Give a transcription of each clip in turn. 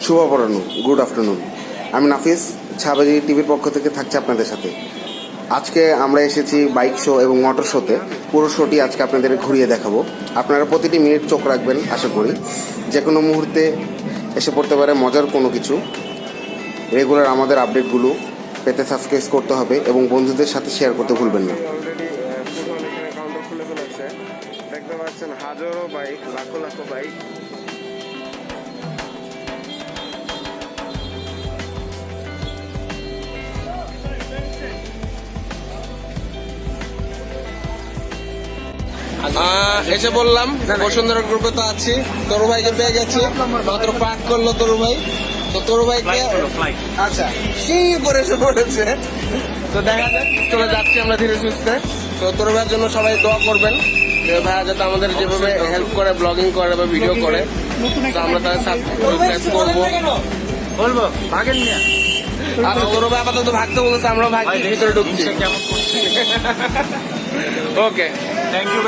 শুভ অপরাহ্ন, good afternoon. আমি নাফিস, ছাবাজি টিভির পক্ষ থেকে থাকছি আপনাদের সাথে। আজকে আমরা এসেছি বাইক শো এবং মোটর শোতে। পুরো শোটি আজকে আপনাদের ঘুরিয়ে দেখাবো। আপনারা প্রতিটি মিনিট চোখ রাখবেন, আশা করি যে কোনো মুহূর্তে এসে পড়তে পারে মজার কোনো কিছু। রেগুলার আমাদের আপডেটগুলো পেতে সাবস্ক্রাইব করতে হবে এবং বন্ধুদের সাথে শেয়ার করতে ভুলবেন না। দেখতে পাচ্ছেন হাজারো বাইক, লাখো লাখো বাইক। এসে বললাম বসুন্ধরা গ্রুপে তো আছি। তরু ভাইকে পেয়ে গেছি, মাত্র পাক করলো তরু ভাই। তো তরু ভাইকে আচ্ছা সেই করে এসে পড়েছে। তো দেখা যাক, চলে যাচ্ছি আমরা ধীরে সুস্থে। তো তরু ভাইয়ের জন্য সবাই দোয়া করবেন যে ভাইয়া যাতে আমাদের যেভাবে হেল্প করে, ব্লগিং করে বা ভিডিও করে, তো আমরা তাদের সাবস্ক্রাইব করবো, বলবো ভাগেন নিয়ে। আচ্ছা, তরু ভাই আপাতত ভাগতে বলেছে, আমরাও ভাগছি, ভিতরে ঢুকছি। ওকে, থ্যাংক ইউ।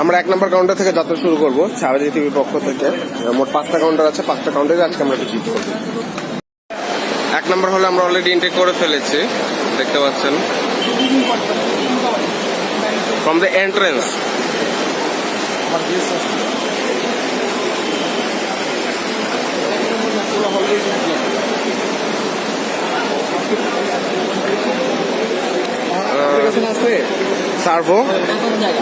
আমরা 1 নম্বর কাউন্টার থেকে যাত্রা শুরু করবো ছাবাজি টিভির পক্ষ থেকে। মোট 5টা কাউন্টার আছে, 5টা কাউন্টারে আজকে আমরা ভিজিট করবো। 1 নম্বর হলে আমরা অলরেডি ইনটেক করে ফেলেছি, দেখতে পাচ্ছেন from the entrance. Servo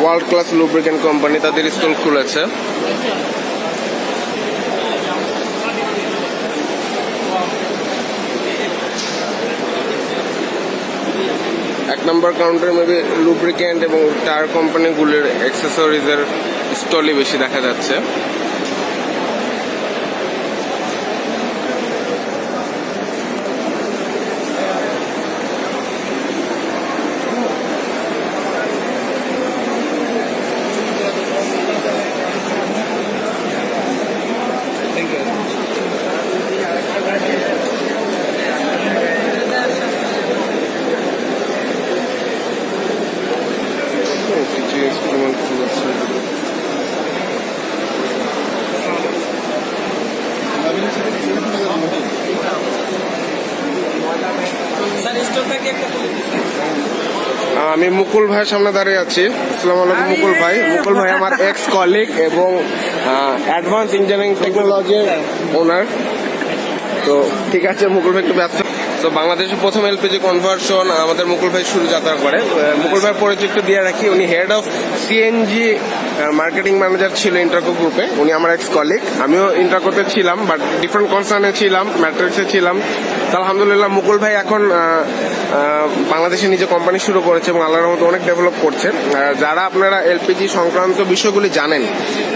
world class lubricant company তাদের স্টল খুলেছে। এক নম্বর কাউন্টার মেবি লুব্রিকেন্ট এবং টায়ার কোম্পানিগুলির অ্যাক্সেসরিজের স্টলই বেশি দেখা যাচ্ছে। আমি মুকুল ভাইয়ের সামনে দাঁড়িয়ে আছি। আসসালামু আলাইকুম মুকুল ভাই। মুকুল ভাই আমার এক্স কলিগ এবং অ্যাডভান্স ইঞ্জিনিয়ারিং টেকনোলজির ওনার। তো ঠিক আছে, মুকুল ভাই একটু ব্যস্ত। তো বাংলাদেশের প্রথম এলপিজি কনভার্সন আমাদের মুকুল ভাই শুরু যাত্রা করে। মুকুল ভাই পরিচয় একটু দিয়ে রাখি, উনি head of CNG marketing manager ছিল ইন্টারকো গ্রুপে। উনি আমার এক্স কলিগ, আমিও ইন্টারকোতে ছিলাম, বাট ডিফারেন্ট কনসার্নে ছিলাম, ম্যাট্রিক্সে ছিলাম। তো আলহামদুলিল্লাহ মুকুল ভাই এখন বাংলাদেশে নিজে কোম্পানি শুরু করেছে এবং আল্লাহর রহমতে অনেক ডেভেলপ করছে। যারা আপনারা এলপিজি সংক্রান্ত বিষয়গুলি জানেন,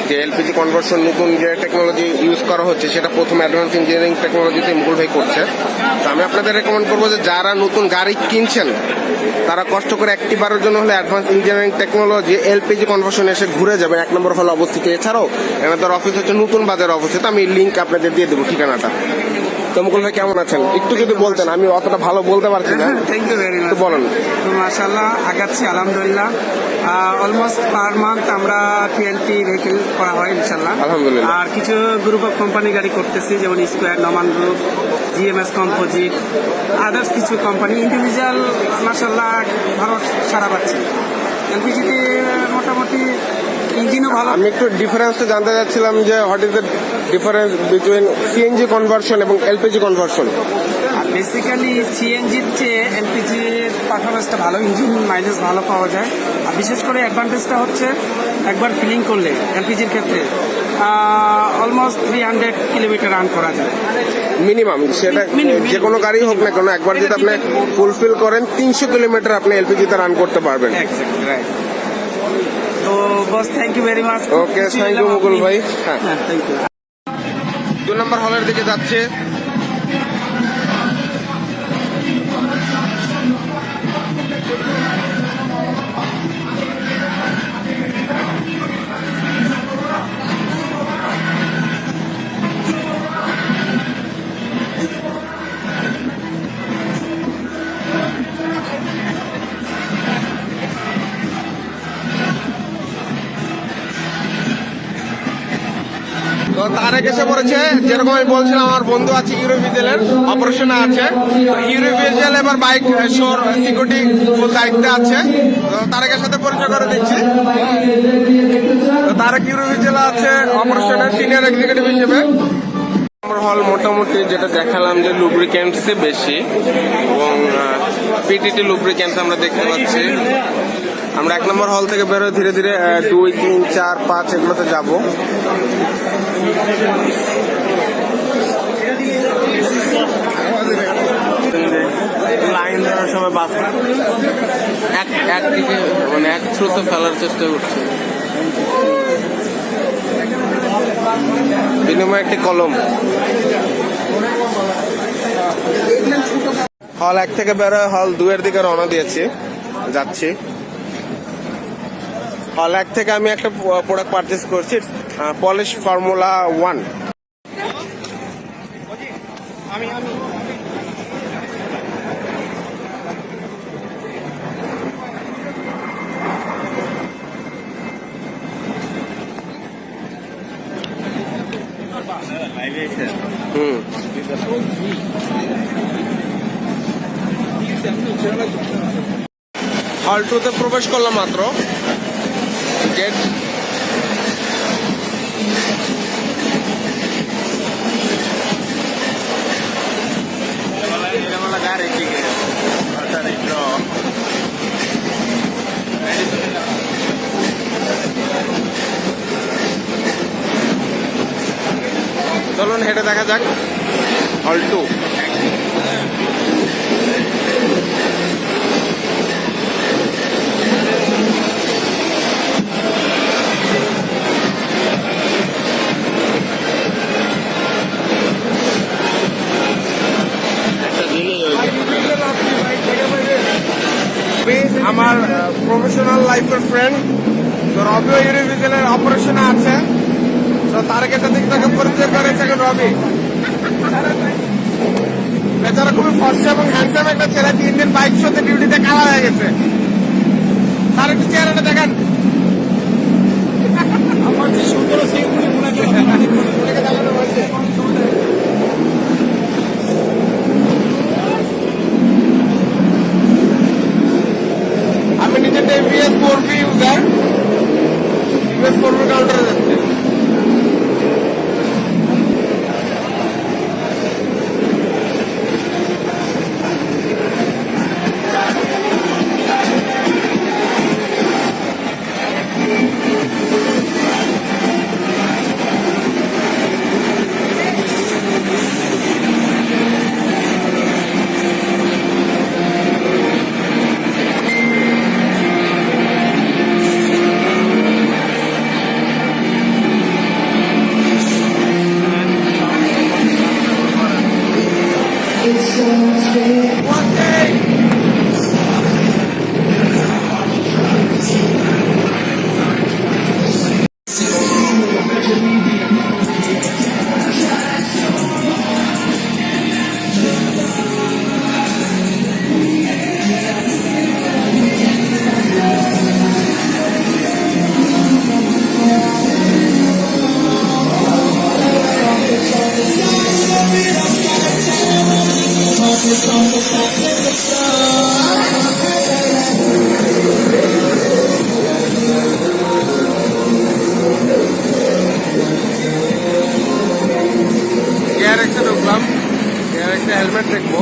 যে এলপিজি কনভার্সন নতুন যে টেকনোলজি ইউজ করা হচ্ছে সেটা প্রথম অ্যাডভান্স ইঞ্জিনিয়ারিং টেকনোলজিতে মুকুল ভাই করছে। তো আমি আপনাদের রেকমেন্ড করবো যে যারা নতুন গাড়ি কিনছেন তারা কষ্ট করে একটিবারের জন্য হলে advance engineering technology LPG conversion এসে ঘুরে যাবেন। 1 নম্বর হলে অবস্থিত। এছাড়াও এনাদের অফিস হচ্ছে নতুন বাজার অবস্থিত, আমি লিঙ্ক আপনাদের দিয়ে দেবো, ঠিকানাটা। তো মুকুল ভাই কেমন আছেন একটু যদি বলতেন, আমি অতটা ভালো বলতে পারছি না। Thank you very much. বলেন। তো মাশাআল্লাহ আগাচ্ছি আলহামদুলিল্লাহ। অলমোস্ট পার মান্থ আমরা 20 ভেহিকেল করা হয় ইনশাল্লাহ, আলহামদুলিল্লাহ। আর কিছু গ্রুপ অফ কোম্পানি গাড়ি করতেছি, যেমন স্কোয়ার, নমান গ্রুপ, জিএমএস কম্পোজিট, আদার্স কিছু কোম্পানি। ইন্ডিভিজুয়াল মাশাআল্লাহ ভালো সারা পাচ্ছি। এলপিজিতে মোটামুটি ইঞ্জিনও ভালো। আমি একটু ডিফারেন্সটা জানতে চাচ্ছিলাম যে what is the difference between CNG conversion এবং এলপিজি কনভার্সন? বেসিক্যালি সিএনজির চেয়ে এলপিজির পারফরমেন্সটা ভালো, ইঞ্জিন মাইলেজ ভালো পাওয়া যায়। আর বিশেষ করে অ্যাডভান্টেজটা হচ্ছে একবার ফিলিং করলে এলপিজির ক্ষেত্রে অলমোস্ট 300 কিলোমিটার রান করা যায় মিনিমাম। সেটা যে কোনো গাড়ি হোক না কেন, একবার যদি আপনি ফুলফিল করেন 300 কিলোমিটার আপনি এলপিজিতে রান করতে পারবেন। তো boss, thank you very much. Okay, thank you Mukul ভাই। হ্যাঁ, থ্যাংক ইউ। 2 নম্বর হলের দিকে যাচ্ছে। তো তার অনেক এসে পড়েছে। যেরকম আমি বলছিলাম, আমার বন্ধু আছে ইউরোভিজেলের, অপারেশনে আছে। ইউরোভিজেল এবার বাইক শোর সিকিউরিটি ফুল দায়িত্বে আছে। তো তারেকের সাথে পরিচয় করে দিচ্ছি। তো তারেক ইউরোভিজেল আছে অপারেশনের সিনিয়র এক্সিকিউটিভ হিসেবে। হল মোটামুটি যেটা দেখালাম যে লুব্রিকেন্টসে বেশি এবং পিটিটি লুব্রিকেন্টস আমরা দেখতে পাচ্ছি। আমরা 1 নম্বর হল থেকে বেরোয় ধীরে ধীরে 2, 3, 4, 5 এগুলোতে যাবো। লাইন ধরার সময় বাস একদিকে মানে এক থ্রুতে ফেলার চেষ্টা করছে, বিনিময়ে একটি কলম। হল 1 থেকে বেরোয় হল 2 এর দিকে রওনা দিয়েছি, যাচ্ছি। হল 1 থেকে আমি একটা প্রোডাক্ট পারচেস করছি, পলিশ ফর্মুলা 1। হল 2 তে প্রবেশ করলাম মাত্র। গেট চলুন হেঁটে দেখা যাক হল 2। আমার প্রফেশনাল লাইফের ফ্রেন্ড, তো রবিও ইউরোভিজেলের অপারেশনে আছে। তো তারকে দিক থেকে পরিচয় করেছে রবি। বেচারা খুবই ফর্সা এবং হ্যান্ডসাম একটা ছেলে, 3 দিন বাইক শোতে ডিউটিতে কালা হয়ে গেছে। স্যার একটু চেহারাটা দেখান। আমার যে সুন্দর আমি নিজে TVS 4V user, TVS 4V কাউন্টারে যাচ্ছে। গ্যারেক্সে ঢুকলাম, গ্যারেক্সে হেলমেট দেখবো।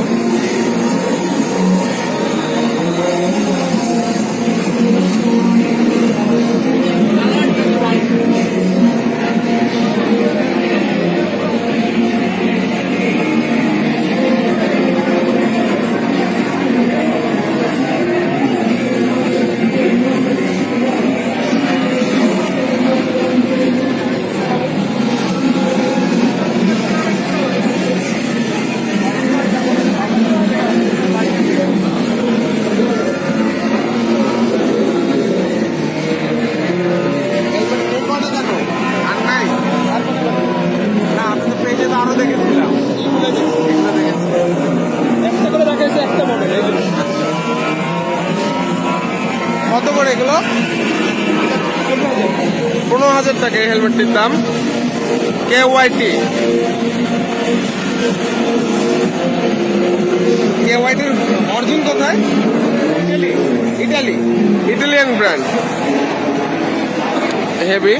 কত করে এগুলো? 15,000 টাকা এই হেলমেটটির দাম। KYT KYT অর্জুন কোথায়? ইটালিয়ান ব্র্যান্ড, হেভি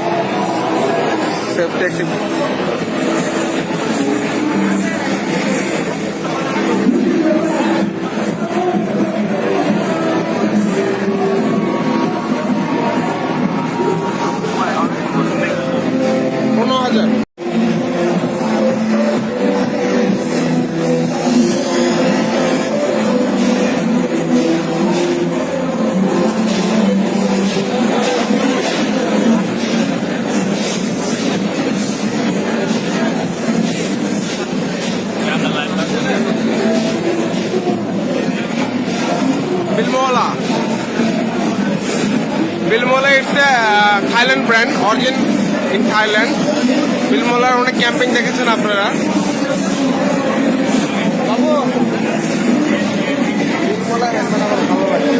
সেফটি একটি। Bilmola it's a Thailand brand, origin in Thailand. Bilmola অনেক ক্যাম্পিং দেখেছেন আপনারা। বাবু Bilmola এখন আমার ভালো লাগে।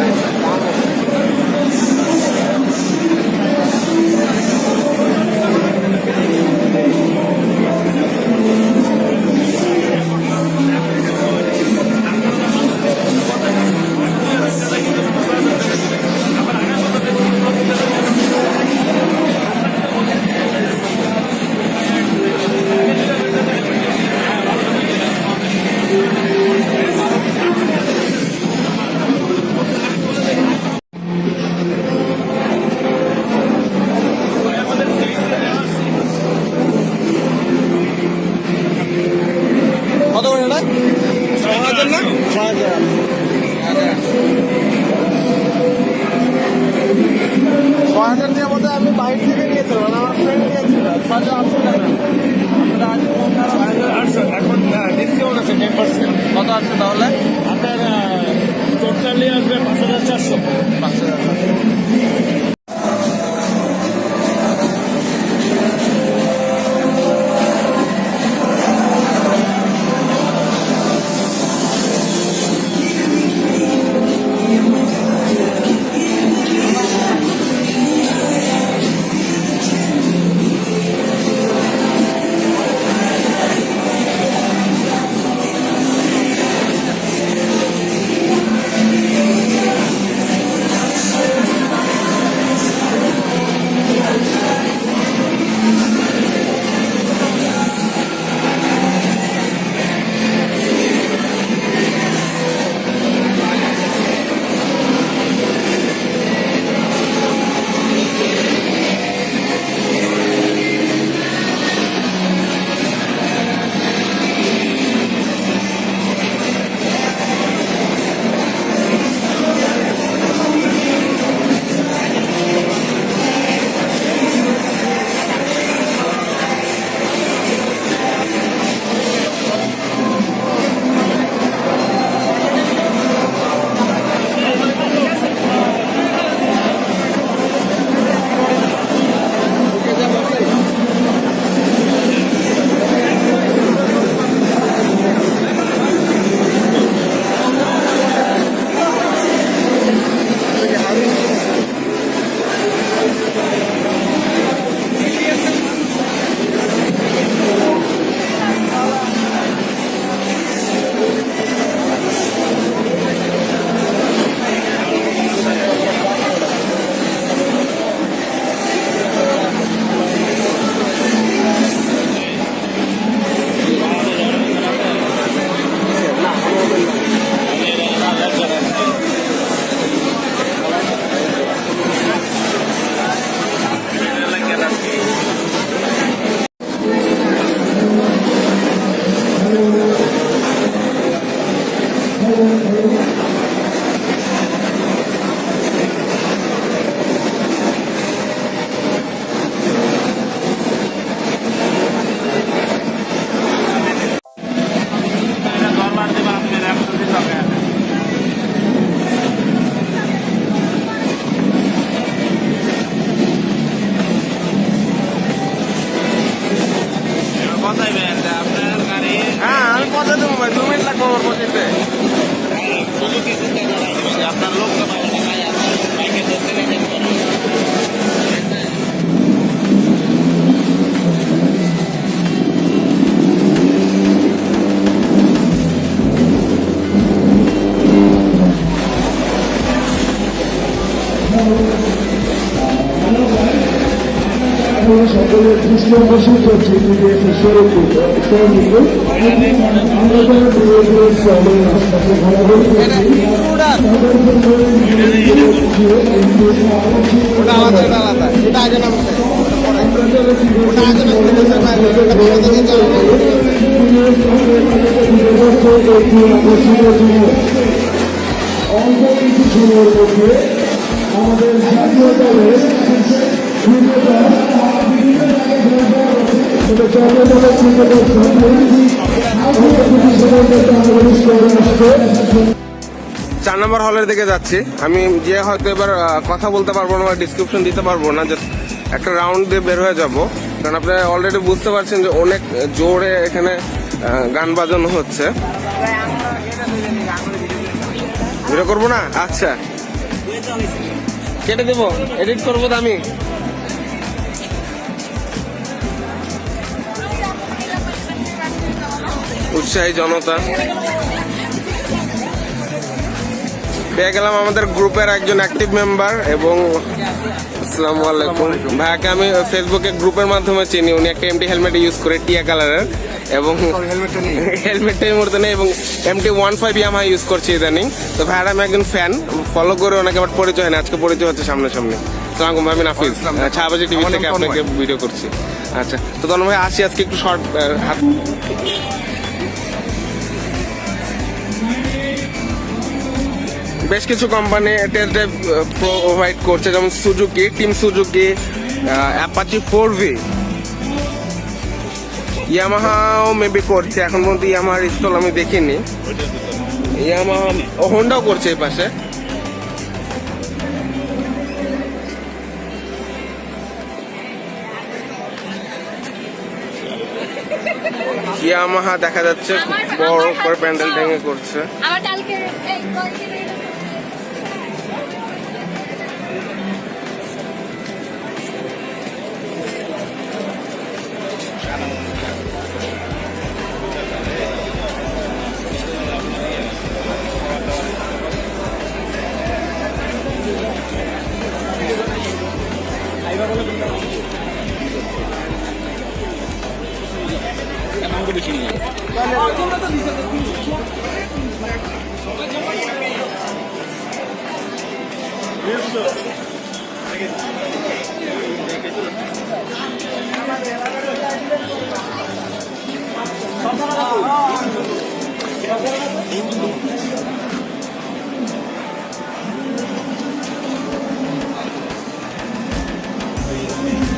কত করে এটা? 6,000 না? 6,000 দিয়ে বোধহয় আমি বাইরে থেকে নিয়েছিলাম, আমার ফ্রেন্ড নিয়েছিল 6,800 টাকা। এখন ডিসকাউন্ট আছে 10%। কত আসছে তাহলে? আপনার টোটালি আসবে 5,400। 5,000। ওটা আলাদা, এটা আলাদা, এটা আগে নামছে, ওটা আগে অল্প কিছু সময়ের মধ্যে আমাদের জাতীয় দলের চার নম্বর হলের দিকে যাচ্ছি আমি, যে হয়তো এবার কথা বলতে পারবো না বা ডিসক্রিপশন দিতে পারবো না, জাস্ট একটা রাউন্ড দিয়ে বের হয়ে যাব, কারণ আপনারা অলরেডি বুঝতে পারছেন যে অনেক জোরে এখানে গান বাজানো হচ্ছে। ভিডিও করবো না, আচ্ছা কেটে দেবো, এডিট করবো তো আমি। উৎসাহী জনতা পেয়ে গেলাম আমাদের গ্রুপের একজন অ্যাক্টিভ মেম্বার, এবং আসসালামু আলাইকুম ভাইয়াকে আমি ফেসবুকে গ্রুপের মাধ্যমে চিনি। উনি একটা এমটি হেলমেট ইউজ করে টিয়া কালারের, এবং হেলমেটটাই মরতে নেই, এবং MT-15 ইয়ামাহা ইউজ করছি ইদানিং। তো ভাইয়ার আমি একজন ফ্যান, ফলো করে ওনাকে আবার পরিচয় হয় না, আজকে পরিচয় হচ্ছে সামনাসামনি। সালামালাইকুম ভাই, আমি নাফিজ, ছাবাজি টিভি থেকে আপনাকে ভিডিও করছি। আচ্ছা, তো তখন ভাই আসি আজকে একটু শর্ট হাত। বেশ কিছু কোম্পানি টেস্ট ড্রাইভ প্রোভাইড করছে, যেমন Suzuki, team Suzuki, Apache 4V, ইয়ামাহাও মেবি করছে। এখন পর্যন্ত ইয়ামাহার স্টল আমি দেখিনি। ইয়ামাহা, হোন্ডাও করছে এই পাশে। ইয়ামাহা দেখা যাচ্ছে বড় করে প্যান্ডেল ভেঙে করছে। আমার কালকে এই কয়েকদিন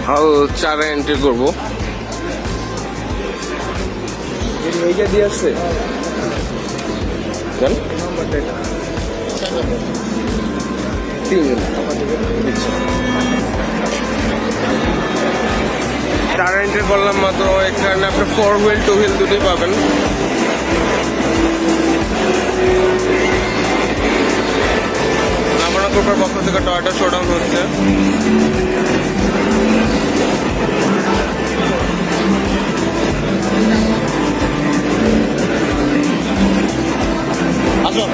হল 4-এ এন্ট্রি করবো। এইটা দিয়ে আসছে চার এন্ট্রি করলাম মাত্র। এখানে আপনি 4 হুইল 2 হুইল দুটোই পাবেন। আমার গ্রুপের পক্ষ থেকে টয়োটা শোডাউন হচ্ছে। আসো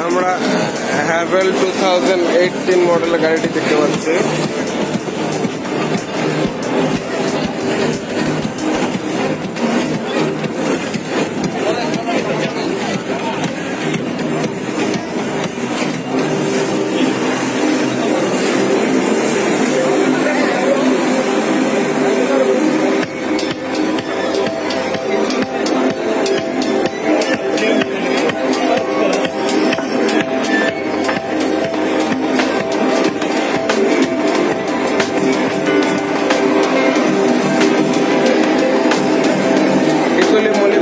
আমরা হ্যাভেল 2018 মডেলের গাড়িটি দেখতে পাচ্ছি।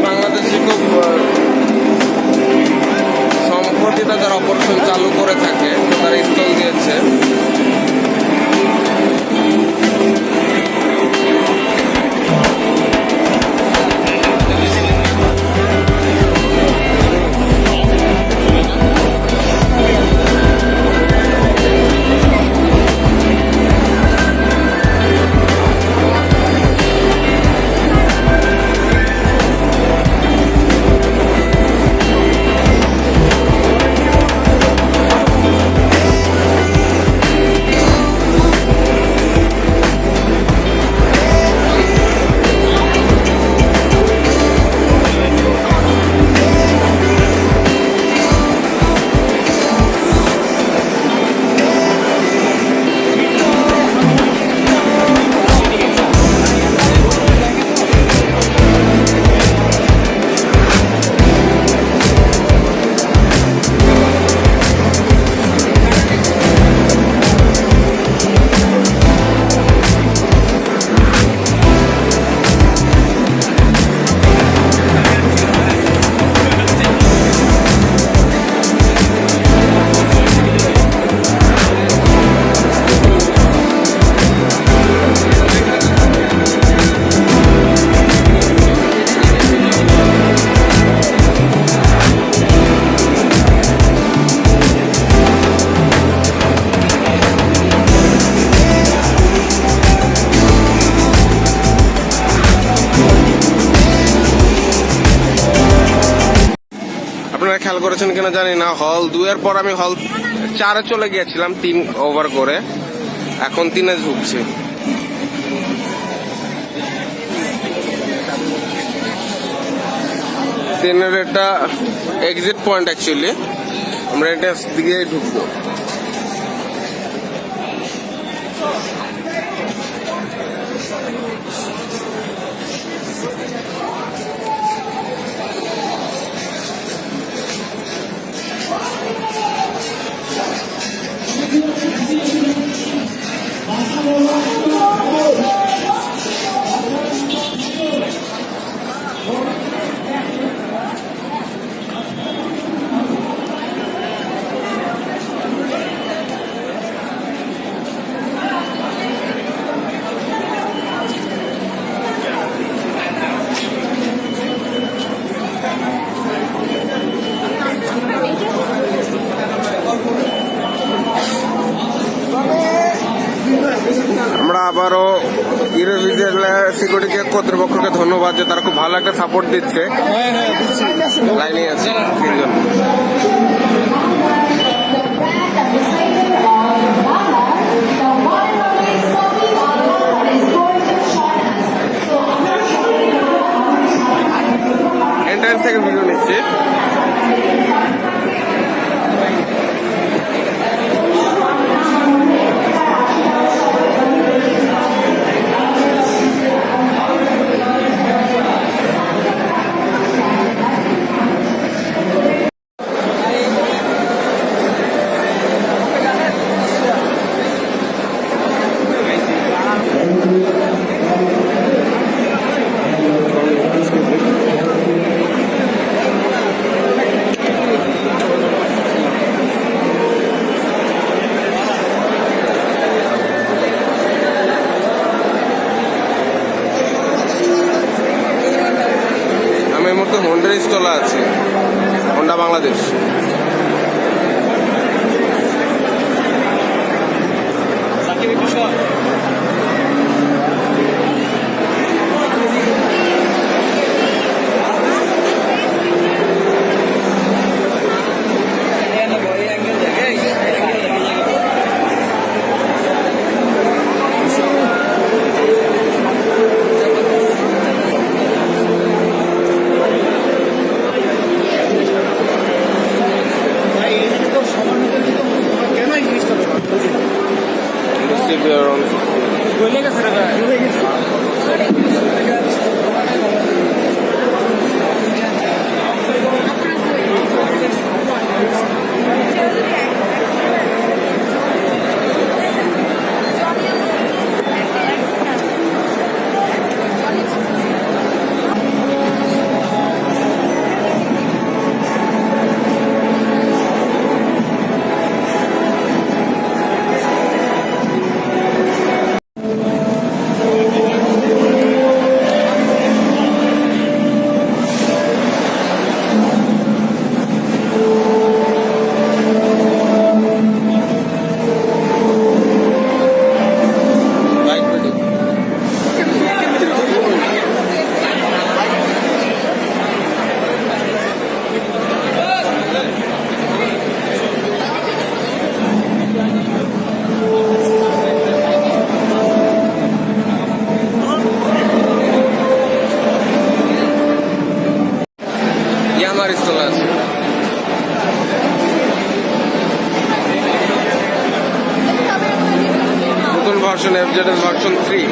বাংলাদেশে খুব সম্প্রতি তাদের অপারেশন চালু করে থাকে, তারা স্টল দিয়েছে। খেয়াল করেছেন কিনা জানি না, হল 2 এর পর আমি হল 4-এ চলে গিয়েছিলাম 3 ওভার করে, এখন 3-এ ঢুকছি। ট্রেনের এটা এক্সিট পয়েন্ট অ্যাকচুয়ালি, আমরা এটা দিকে ঢুকবো। আমরা আবারও সিকিউরিটি কর্তৃপক্ষকে ধন্যবাদ যে তারা খুব ভালো একটা সাপোর্ট দিচ্ছে। লাইনে আছে 3 জন। এন্ট্রান্স থেকে ভিডিও নিচ্ছে। হোন্ডা স্টলে আছে, হোন্ডা বাংলাদেশ। ইয়ামার স্টল আছে। নতুন ভার্সন FZ ভার্সন 3।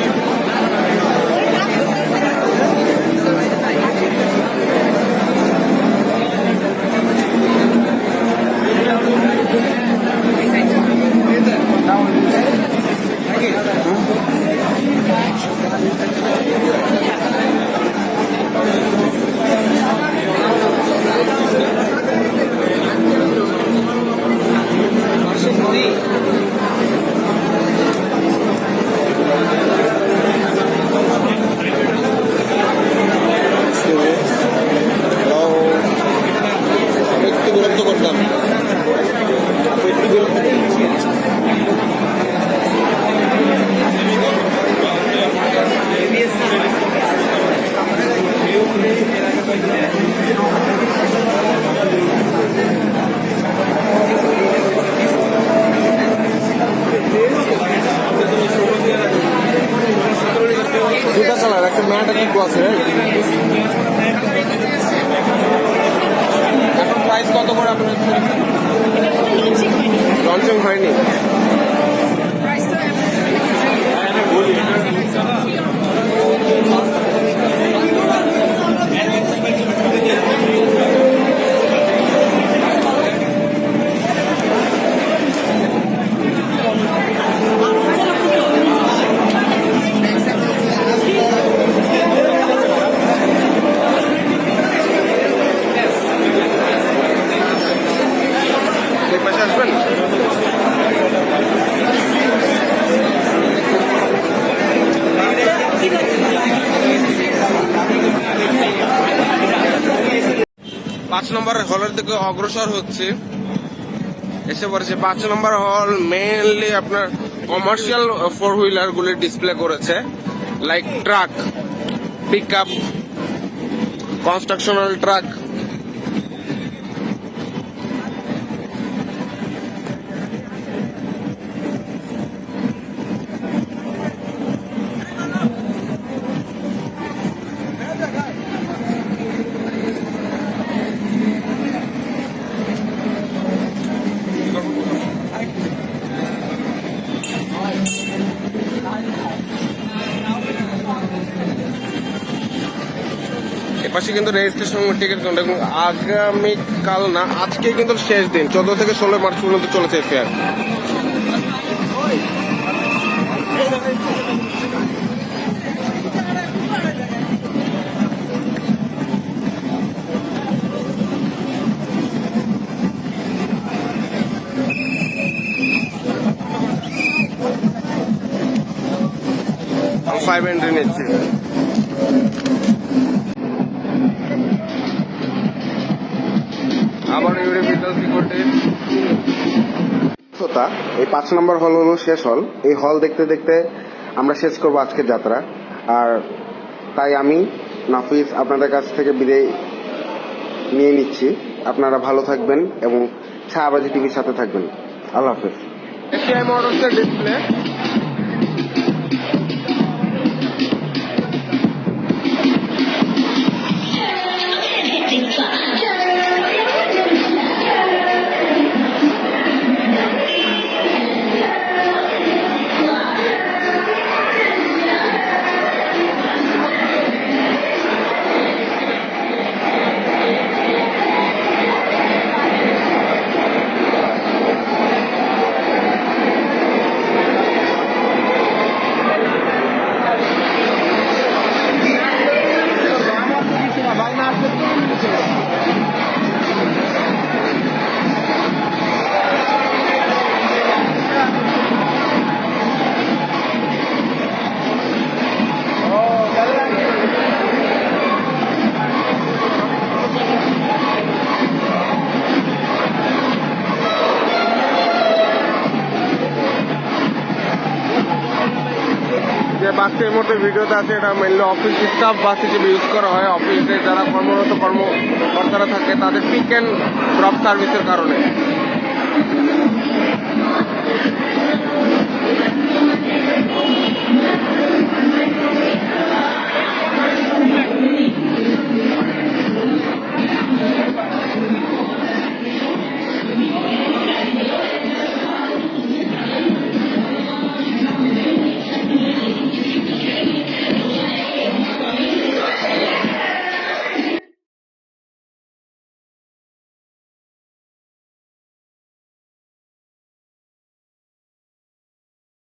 নম্বর হলের দিকে অগ্রসর হচ্ছে। এসে পড়েছে 5 নম্বর হল। মেইনলি আপনার কমার্শিয়াল 4 হুইলার গুলি ডিসপ্লে করেছে, like truck, pick up, constructional truck. এপাশে কিন্তু রেজিস্ট্রেশন টিকিট কাউন্টার, এবং আগামীকাল না আজকে কিন্তু শেষ দিন, 14 থেকে 16 মার্চ পর্যন্ত চলেছে এই ফেয়ার। আমি 5 এন্ট্রি নিচ্ছি। আবার এই 5 নম্বর হল হলো শেষ হল। এই হল দেখতে দেখতে আমরা শেষ করব আজকের যাত্রা। আর তাই আমি নাফিস আপনাদের কাছ থেকে বিদায় নিয়ে নিচ্ছি। আপনারা ভালো থাকবেন এবং ছায়াবাজি টিভির সাথে থাকবেন। আল্লাহ হাফেজ। এশিয়াই মোটরসের ডিসপ্লে। যে বাসটি এই মুহূর্তে ভিডিওতে আছে, এটা মেনলি অফিস স্টাফ বাস হিসেবে ইউজ করা হয়। অফিসে যারা কর্মরত কর্মকর্তারা থাকে তাদের পিক অ্যান্ড ড্রপ সার্ভিসের কারণে।